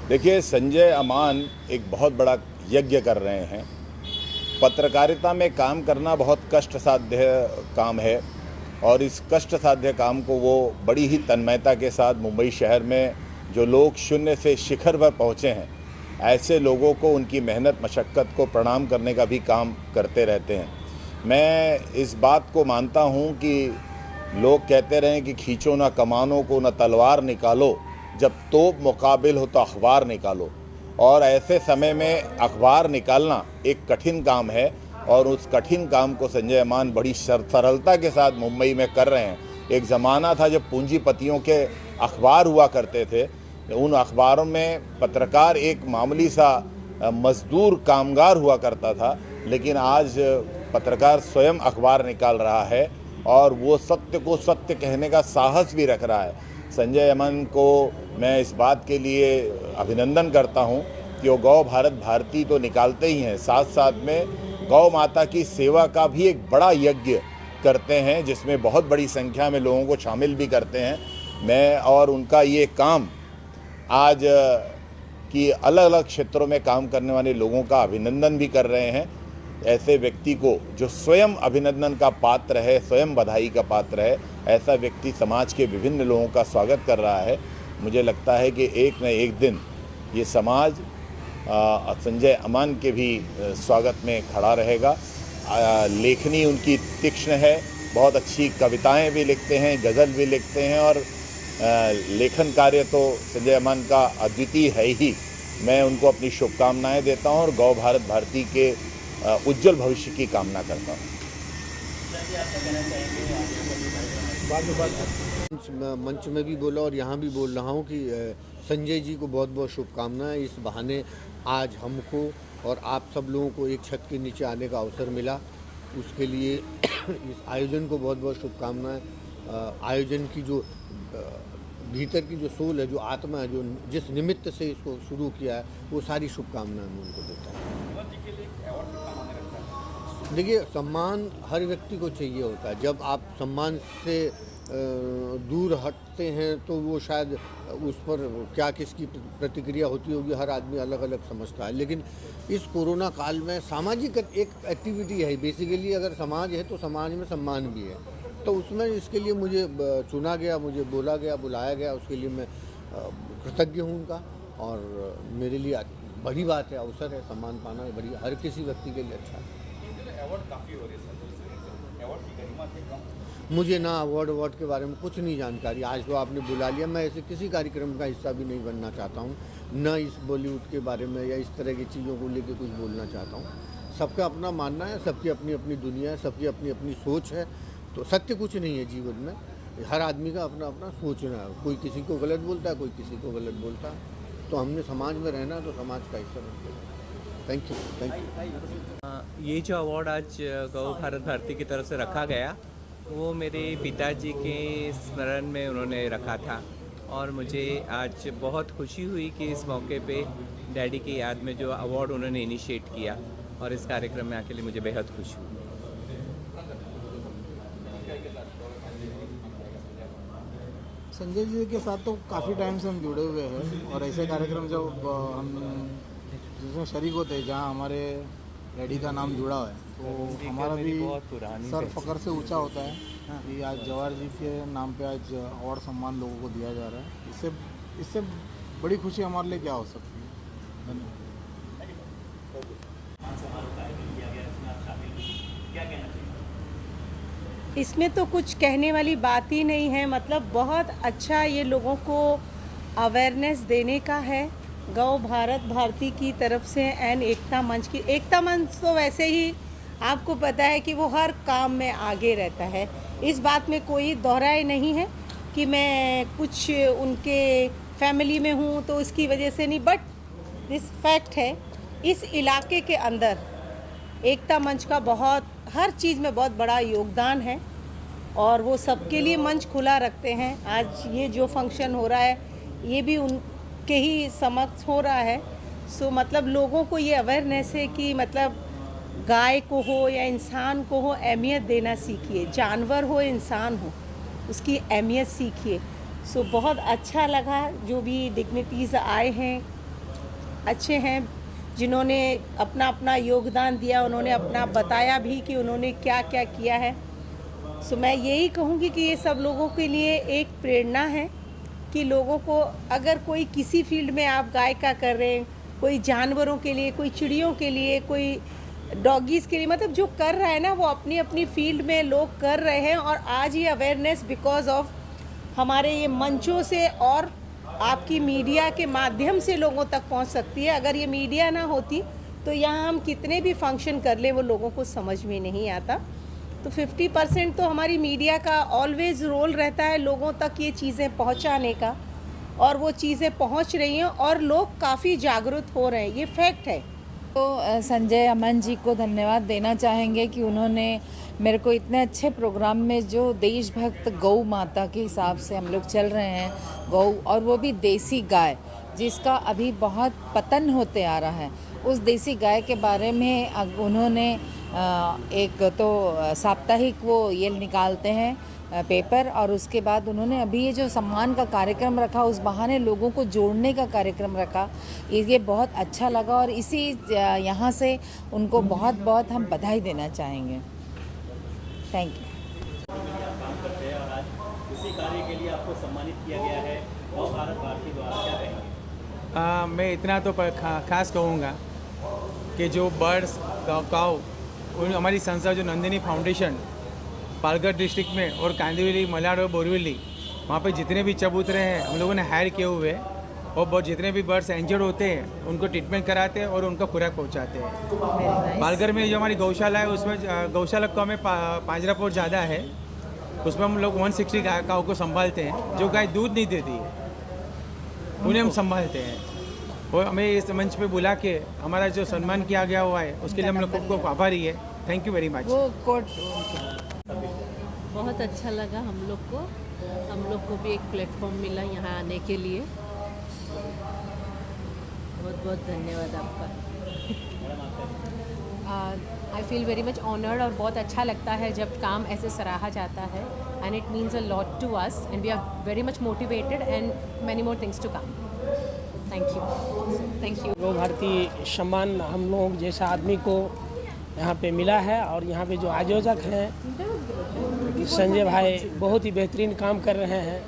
देखिए, संजय अमान एक बहुत बड़ा यज्ञ कर रहे हैं। पत्रकारिता में काम करना बहुत कष्ट साध्य काम है और इस कष्ट साध्य काम को वो बड़ी ही तन्मयता के साथ मुंबई शहर में जो लोग शून्य से शिखर पर पहुँचे हैं, ऐसे लोगों को उनकी मेहनत मशक्क़त को प्रणाम करने का भी काम करते रहते हैं। मैं इस बात को मानता हूँ कि लोग कहते रहें कि खींचो ना कमानों को, ना तलवार निकालो, जब तोप मुकाबिल हो तो अखबार निकालो। और ऐसे समय में अखबार निकालना एक कठिन काम है और उस कठिन काम को संजय अमान बड़ी सरलता के साथ मुंबई में कर रहे हैं। एक ज़माना था जब पूंजीपतियों के अखबार हुआ करते थे, उन अखबारों में पत्रकार एक मामूली सा मजदूर कामगार हुआ करता था, लेकिन आज पत्रकार स्वयं अखबार निकाल रहा है और वो सत्य को सत्य कहने का साहस भी रख रहा है। संजय अमान को मैं इस बात के लिए अभिनंदन करता हूं कि वो गौ भारत भारती तो निकालते ही हैं, साथ साथ में गौ माता की सेवा का भी एक बड़ा यज्ञ करते हैं, जिसमें बहुत बड़ी संख्या में लोगों को शामिल भी करते हैं। मैं और उनका ये काम आज की अलग अलग क्षेत्रों में काम करने वाले लोगों का अभिनंदन भी कर रहे हैं। ऐसे व्यक्ति को जो स्वयं अभिनंदन का पात्र है, स्वयं बधाई का पात्र है, ऐसा व्यक्ति समाज के विभिन्न लोगों का स्वागत कर रहा है। मुझे लगता है कि एक न एक दिन ये समाज संजय अमान के भी स्वागत में खड़ा रहेगा। लेखनी उनकी तीक्ष्ण है, बहुत अच्छी कविताएं भी लिखते हैं, गज़ल भी लिखते हैं और लेखन कार्य तो संजय अमान का अद्वितीय है ही। मैं उनको अपनी शुभकामनाएं देता हूं और गौ भारत भारती के उज्जवल भविष्य की कामना करता हूं। मंच में भी बोला और यहाँ भी बोल रहा हूँ कि संजय जी को बहुत बहुत शुभकामनाएं। इस बहाने आज हमको और आप सब लोगों को एक छत के नीचे आने का अवसर मिला, उसके लिए इस आयोजन को बहुत बहुत शुभकामनाएं। आयोजन की जो भीतर की जो सोल है, जो आत्मा है, जो जिस निमित्त से इसको शुरू किया है, वो सारी शुभकामनाएं मैं उनको देता हूँ। देखिए, सम्मान हर व्यक्ति को चाहिए होता है। जब आप सम्मान से दूर हटते हैं तो वो शायद उस पर क्या किसकी प्रतिक्रिया होती होगी, हर आदमी अलग अलग समझता है। लेकिन इस कोरोना काल में सामाजिक एक एक्टिविटी है बेसिकली। अगर समाज है तो समाज में सम्मान भी है, तो उसमें इसके लिए मुझे चुना गया, मुझे बोला गया, बुलाया गया। उसके लिए मैं कृतज्ञ हूँ उनका, और मेरे लिए बड़ी बात है, अवसर है। सम्मान पाना बड़ी हर किसी व्यक्ति के लिए अच्छा है। मुझे ना अवार्ड के बारे में कुछ नहीं जानकारी। आज तो आपने बुला लिया, मैं ऐसे किसी कार्यक्रम का हिस्सा भी नहीं बनना चाहता हूँ, न इस बॉलीवुड के बारे में या इस तरह की चीज़ों को लेकर कुछ बोलना चाहता हूँ। सबका अपना मानना है, सबकी अपनी अपनी दुनिया है, सबकी अपनी अपनी सोच है। तो सत्य कुछ नहीं है जीवन में, हर आदमी का अपना अपना सोचना है। कोई किसी को गलत बोलता है, कोई किसी को गलत बोलता है। तो हमने समाज में रहना है, तो समाज का हिस्सा बनते हैं। Thank you. ये जो अवार्ड आज गौ भारत भारती की तरफ से रखा गया, वो मेरे पिताजी के स्मरण में उन्होंने रखा था, और मुझे आज बहुत खुशी हुई कि इस मौके पे डैडी की याद में जो अवार्ड उन्होंने इनिशिएट किया, और इस कार्यक्रम में आके लिए मुझे बेहद खुशी हुई। संजय जी के साथ तो काफ़ी टाइम से हम जुड़े हुए हैं, और ऐसे कार्यक्रम जब हम जिसमें शरीक होते हैं जहाँ हमारे डैडी का नाम जुड़ा हुआ है, तो हमारा भी सर फकर से ऊंचा होता है कि आज जवाहर जी के नाम पे आज अवार्ड सम्मान लोगों को दिया जा रहा है। इससे बड़ी खुशी हमारे लिए क्या हो सकती है। धन्यवाद। इसमें तो कुछ कहने वाली बात ही नहीं है। मतलब बहुत अच्छा ये लोगों को अवेयरनेस देने का है गौ भारत भारती की तरफ से, एंड एकता मंच की। एकता मंच तो वैसे ही आपको पता है कि वो हर काम में आगे रहता है, इस बात में कोई दोहराए नहीं है कि मैं कुछ उनके फैमिली में हूँ तो उसकी वजह से नहीं, बट दिस फैक्ट है इस इलाके के अंदर एकता मंच का बहुत हर चीज़ में बहुत बड़ा योगदान है, और वो सबके लिए मंच खुला रखते हैं। आज ये जो फंक्शन हो रहा है ये भी उनके ही समक्ष हो रहा है। सो मतलब लोगों को ये अवेयरनेस है कि मतलब गाय को हो या इंसान को हो, अहमियत देना सीखिए। जानवर हो इंसान हो, उसकी अहमियत सीखिए। सो बहुत अच्छा लगा, जो भी डिग्निटीज़ आए हैं अच्छे हैं, जिन्होंने अपना अपना योगदान दिया, उन्होंने अपना बताया भी कि उन्होंने क्या क्या किया है। सो मैं यही कहूँगी कि ये सब लोगों के लिए एक प्रेरणा है कि लोगों को, अगर कोई किसी फील्ड में आप गाय का कर रहे हैं, कोई जानवरों के लिए, कोई चिड़ियों के लिए, कोई डॉगीज़ के लिए, मतलब जो कर रहा है ना वो अपनी अपनी फील्ड में लोग कर रहे हैं। और आज ये अवेयरनेस बिकॉज ऑफ हमारे ये मंचों से और आपकी मीडिया के माध्यम से लोगों तक पहुंच सकती है। अगर ये मीडिया ना होती तो यहाँ हम कितने भी फंक्शन कर ले वो लोगों को समझ में नहीं आता। तो 50% तो हमारी मीडिया का ऑलवेज रोल रहता है लोगों तक ये चीज़ें पहुँचाने का, और वो चीज़ें पहुँच रही हैं और लोग काफ़ी जागरूक हो रहे हैं, ये फैक्ट है। तो संजय अमन जी को धन्यवाद देना चाहेंगे कि उन्होंने मेरे को इतने अच्छे प्रोग्राम में, जो देशभक्त गौ माता के हिसाब से हम लोग चल रहे हैं, गौ और वो भी देसी गाय जिसका अभी बहुत पतन होते आ रहा है, उस देसी गाय के बारे में उन्होंने एक तो साप्ताहिक वो ये निकालते हैं पेपर, और उसके बाद उन्होंने अभी ये जो सम्मान का कार्यक्रम रखा, उस बहाने लोगों को जोड़ने का कार्यक्रम रखा, ये बहुत अच्छा लगा। और इसी यहाँ से उनको बहुत बहुत हम बधाई देना चाहेंगे। Thank you. इसी कार्य के लिए आपको सम्मानित किया गया है गौ भारत भारती द्वारा, क्या कहेंगे? मैं इतना तो खास कहूँगा कि जो बर्ड्स काऊ हमारी संस्था जो नंदिनी फाउंडेशन पालघर डिस्ट्रिक्ट में और कांदिवली, मलाड और बोरीवली वहाँ पे जितने भी चबूतरे हैं हम लोगों ने हायर किए हुए हैं, और बहुत जितने भी बर्ड्स इंजर्ड होते हैं उनको ट्रीटमेंट कराते हैं और उनको खुराक पहुँचाते हैं। पालघर में जो हमारी गौशाला है उसमें गौशाला का में पांजरापुर ज़्यादा है, उसमें हम लोग 160 गायों को संभालते हैं। जो गाय दूध नहीं देती है उन्हें हम संभालते हैं, और हमें इस मंच पे बुला के हमारा जो सम्मान किया गया हुआ है उसके लिए हम लोग खूब आभारी है। Thank you very much. वो कोर्ट बहुत अच्छा लगा हम लोग को भी एक प्लेटफॉर्म मिला यहाँ आने के लिए। बहुत बहुत धन्यवाद आपका। I feel very much honoured और बहुत अच्छा लगता है जब काम ऐसे सराहा जाता है, and it means a lot to us and we are very much motivated and many more things to come. Thank you. Gau Bharati सम्मान हम लोग जैसा आदमी को यहाँ पे मिला है, और यहाँ पे जो आयोजक हैं संजय भाई बहुत ही बेहतरीन काम कर रहे हैं,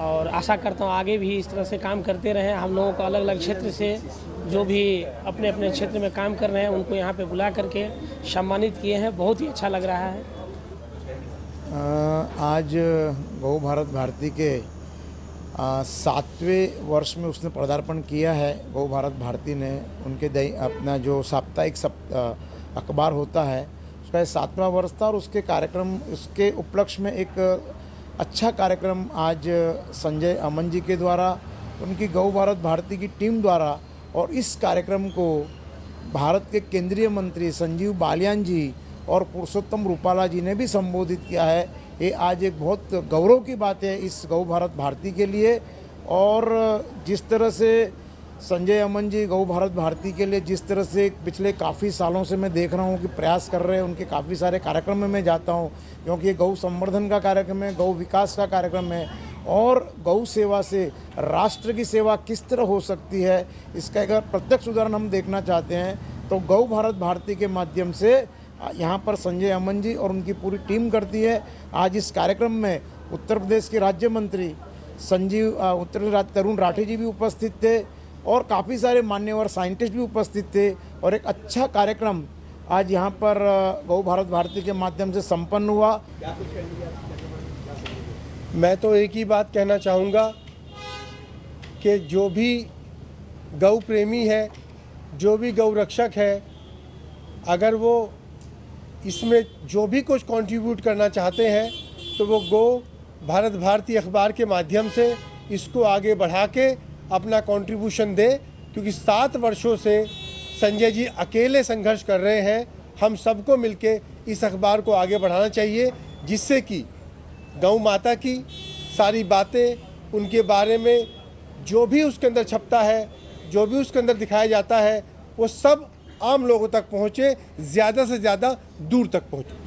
और आशा करता हूँ आगे भी इस तरह से काम करते रहें। हम लोगों को अलग अलग क्षेत्र से जो भी अपने अपने क्षेत्र में काम कर रहे हैं उनको यहाँ पे बुला करके सम्मानित किए हैं। बहुत ही अच्छा लग रहा है। आज गौ भारत भारती के 7वें वर्ष में उसने पदार्पण किया है। गौ भारत भारती ने उनके अपना जो साप्ताहिक अखबार होता है उसका 7वां वर्ष था, और उसके कार्यक्रम उसके उपलक्ष्य में एक अच्छा कार्यक्रम आज संजय अमन जी के द्वारा, उनकी गौ भारत भारती की टीम द्वारा, और इस कार्यक्रम को भारत के केंद्रीय मंत्री संजीव बालियान जी और पुरुषोत्तम रूपाला जी ने भी संबोधित किया है। ये आज एक बहुत गौरव की बात है इस गौ भारत भारती के लिए। और जिस तरह से संजय अमन जी गौ भारत भारती के लिए जिस तरह से पिछले काफ़ी सालों से मैं देख रहा हूँ कि प्रयास कर रहे हैं, उनके काफ़ी सारे कार्यक्रम में मैं जाता हूँ, क्योंकि ये गौ संवर्धन का कार्यक्रम है, गौ विकास का कार्यक्रम है, और गौ सेवा से राष्ट्र की सेवा किस तरह हो सकती है इसका अगर प्रत्यक्ष उदाहरण हम देखना चाहते हैं तो गौ भारत भारती के माध्यम से यहाँ पर संजय अमन जी और उनकी पूरी टीम करती है। आज इस कार्यक्रम में उत्तर प्रदेश के राज्य मंत्री तरुण राठी जी भी उपस्थित थे, और काफ़ी सारे मान्यवर साइंटिस्ट भी उपस्थित थे, और एक अच्छा कार्यक्रम आज यहाँ पर गौ भारत भारती के माध्यम से संपन्न हुआ। मैं तो एक ही बात कहना चाहूँगा कि जो भी गौ प्रेमी है, जो भी गौ रक्षक है, अगर वो इसमें जो भी कुछ कंट्रीब्यूट करना चाहते हैं तो वो गौ भारत भारती अखबार के माध्यम से इसको आगे बढ़ा के अपना कंट्रीब्यूशन दे, क्योंकि 7 वर्षों से संजय जी अकेले संघर्ष कर रहे हैं। हम सबको मिलके इस अखबार को आगे बढ़ाना चाहिए, जिससे कि गौ माता की सारी बातें, उनके बारे में जो भी उसके अंदर छपता है, जो भी उसके अंदर दिखाया जाता है, वो सब आम लोगों तक पहुँचे, ज़्यादा से ज़्यादा दूर तक पहुँचे।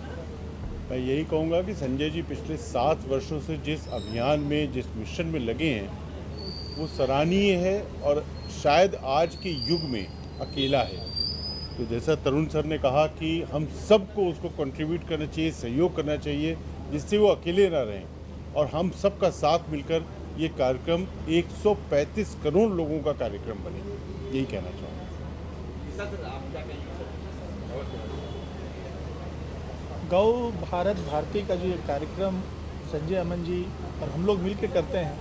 मैं यही कहूँगा कि संजय जी पिछले 7 वर्षों से जिस अभियान में, जिस मिशन में लगे हैं वो सराहनीय है, और शायद आज के युग में अकेला है। तो जैसा तरुण सर ने कहा कि हम सबको उसको कंट्रीब्यूट करना चाहिए, सहयोग करना चाहिए, जिससे वो अकेले ना रहें, और हम सबका साथ मिलकर ये कार्यक्रम 135 करोड़ लोगों का कार्यक्रम बने। यही कहना चाहूँगा। गौ भारत भारती का जो ये कार्यक्रम संजय अमन जी और हम लोग मिलकर करते हैं,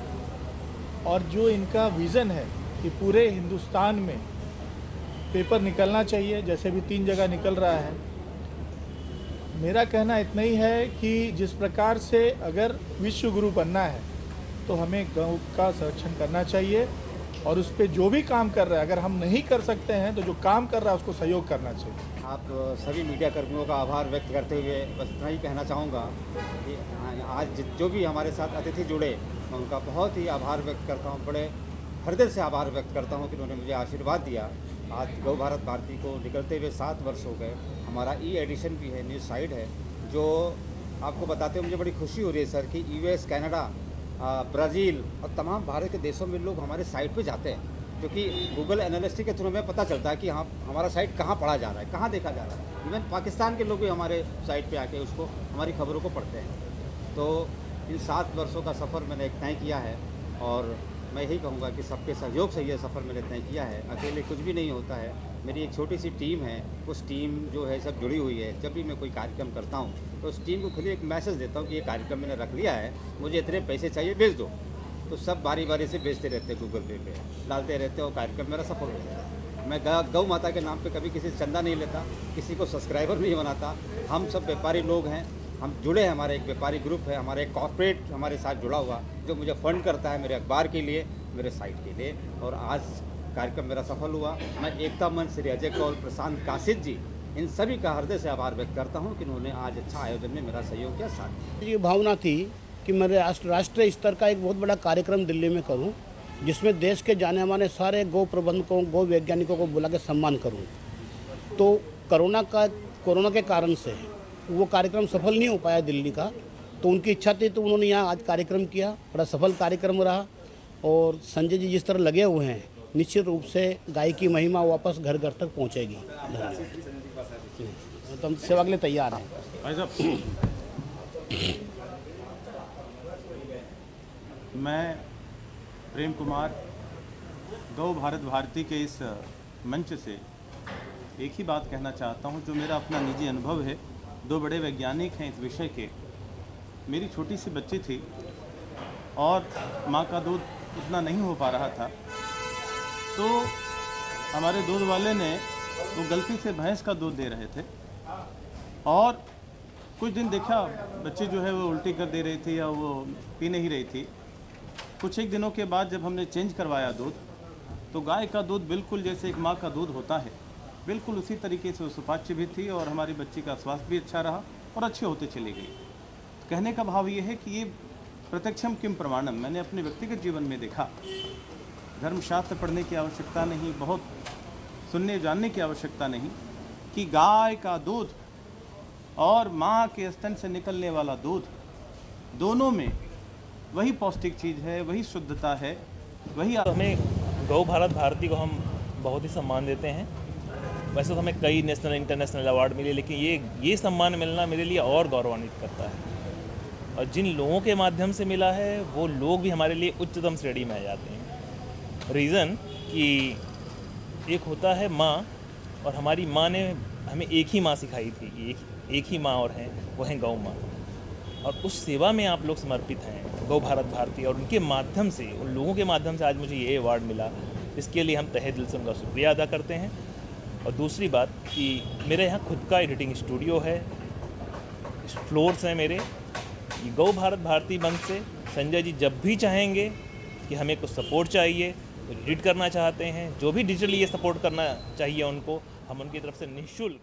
और जो इनका विज़न है कि पूरे हिंदुस्तान में पेपर निकलना चाहिए, जैसे भी 3 जगह निकल रहा है। मेरा कहना इतना ही है कि जिस प्रकार से अगर विश्व गुरु बनना है तो हमें गौ का संरक्षण करना चाहिए, और उस पर जो भी काम कर रहा है, अगर हम नहीं कर सकते हैं तो जो काम कर रहा है उसको सहयोग करना चाहिए। आप सभी मीडिया कर्मियों का आभार व्यक्त करते हुए बस इतना ही कहना चाहूँगा कि आज जो भी हमारे साथ अतिथि जुड़े, मैं उनका बहुत ही आभार व्यक्त करता हूँ, बड़े हृदय से आभार व्यक्त करता हूँ कि उन्होंने मुझे आशीर्वाद दिया। आज गौ भारत भारती को निकलते हुए 7 वर्ष हो गए। हमारा एडिशन भी है, न्यूज़ साइट है, जो आपको बताते हुए मुझे बड़ी खुशी हो रही है सर कि US, कनाडा, ब्राज़ील और तमाम भारत के देशों में लोग हमारे साइट पे जाते हैं, क्योंकि गूगल एनालिस्टिक के थ्रू हमें पता चलता है कि हाँ हमारा साइट कहाँ पढ़ा जा रहा है, कहाँ देखा जा रहा है। इवन पाकिस्तान के लोग भी हमारे साइट पे आके उसको, हमारी खबरों को पढ़ते हैं। तो इन 7 वर्षों का सफ़र मैंने एक तय किया है, और मैं यही कहूँगा कि सबके सहयोग से ये सफ़र मैंने तय किया है। अकेले कुछ भी नहीं होता है। मेरी एक छोटी सी टीम है, उस टीम जो है सब जुड़ी हुई है। जब भी मैं कोई कार्यक्रम करता हूँ तो उस टीम को खुद ही एक मैसेज देता हूँ कि ये कार्यक्रम मैंने रख लिया है, मुझे इतने पैसे चाहिए, भेज दो। तो सब बारी बारी से भेजते रहते हैं, गूगल पे डालते रहते हो, कार्यक्रम मेरा सफल हो जाता है। मैं गौ माता के नाम पे कभी किसी से चंदा नहीं लेता, किसी को सब्सक्राइबर नहीं बनाता। हम सब व्यापारी लोग हैं, हम जुड़े हैं, हमारे एक व्यापारी ग्रुप है, हमारे एक कॉर्पोरेट हमारे साथ जुड़ा हुआ जो मुझे फंड करता है मेरे अखबार के लिए, मेरे साइट के लिए। और आज कार्यक्रम मेरा सफल हुआ। मैं एकता मंच श्री अजय कौल, प्रशांत कासिद जी, इन सभी का हृदय से आभार व्यक्त करता हूँ कि उन्होंने आज अच्छा आयोजन में मेरा सहयोग किया। साथ ये भावना थी कि मैं राष्ट्रीय स्तर का एक बहुत बड़ा कार्यक्रम दिल्ली में करूं, जिसमें देश के जाने माने सारे गौ प्रबंधकों, गौ वैज्ञानिकों को बुला के सम्मान करूं। तो कोरोना के कारण से वो कार्यक्रम सफल नहीं हो पाया दिल्ली का, तो उनकी इच्छा थी, तो उन्होंने यहाँ आज कार्यक्रम किया। बड़ा सफल कार्यक्रम रहा। और संजय जी जिस तरह लगे हुए हैं, निश्चित रूप से गाय की महिमा वापस घर घर तक पहुँचेगी। तो हम सेवा के लिए तैयार हैं। मैं प्रेम कुमार गौ भारत भारती के इस मंच से एक ही बात कहना चाहता हूं, जो मेरा अपना निजी अनुभव है। दो बड़े वैज्ञानिक हैं इस विषय के। मेरी छोटी सी बच्ची थी और माँ का दूध उतना नहीं हो पा रहा था, तो हमारे दूध वाले ने वो गलती से भैंस का दूध दे रहे थे और कुछ दिन देखा बच्ची जो है वो उल्टी कर दे रही थी या वो पी नहीं रही थी। कुछ एक दिनों के बाद जब हमने चेंज करवाया दूध, तो गाय का दूध बिल्कुल जैसे एक माँ का दूध होता है, बिल्कुल उसी तरीके से वो सुपाच्य भी थी और हमारी बच्ची का स्वास्थ्य भी अच्छा रहा और अच्छे होते चली गई। कहने का भाव ये है कि ये प्रत्यक्षम किम प्रमाणम मैंने अपने व्यक्तिगत जीवन में देखा। धर्मशास्त्र पढ़ने की आवश्यकता नहीं, बहुत सुनने जानने की आवश्यकता नहीं, कि गाय का दूध और माँ के स्तन से निकलने वाला दूध, दोनों में वही पौष्टिक चीज़ है, वही शुद्धता है, वही। हमें गौ भारत भारती को हम बहुत ही सम्मान देते हैं। वैसे तो हमें कई नेशनल इंटरनेशनल अवार्ड मिले, लेकिन ये सम्मान मिलना मेरे लिए और गौरवान्वित करता है। और जिन लोगों के माध्यम से मिला है वो लोग भी हमारे लिए उच्चतम श्रेणी में आ जाते हैं। रीज़न कि एक होता है माँ, और हमारी माँ ने हमें एक ही माँ सिखाई थी कि एक ही माँ और हैं, वो हैं गौ माँ। और उस सेवा में आप लोग समर्पित हैं, गौ भारत भारती, और उनके माध्यम से, उन लोगों के माध्यम से आज मुझे ये अवार्ड मिला। इसके लिए हम तहे दिल से उनका शुक्रिया अदा करते हैं। और दूसरी बात कि मेरे यहाँ खुद का एडिटिंग स्टूडियो है, फ्लोर्स हैं मेरे। गौ भारत भारती मंच से संजय जी जब भी चाहेंगे कि हमें कुछ सपोर्ट चाहिए, एडिट करना चाहते हैं, जो भी डिजिटली ये सपोर्ट करना चाहिए उनको, हम उनकी तरफ से निःशुल्क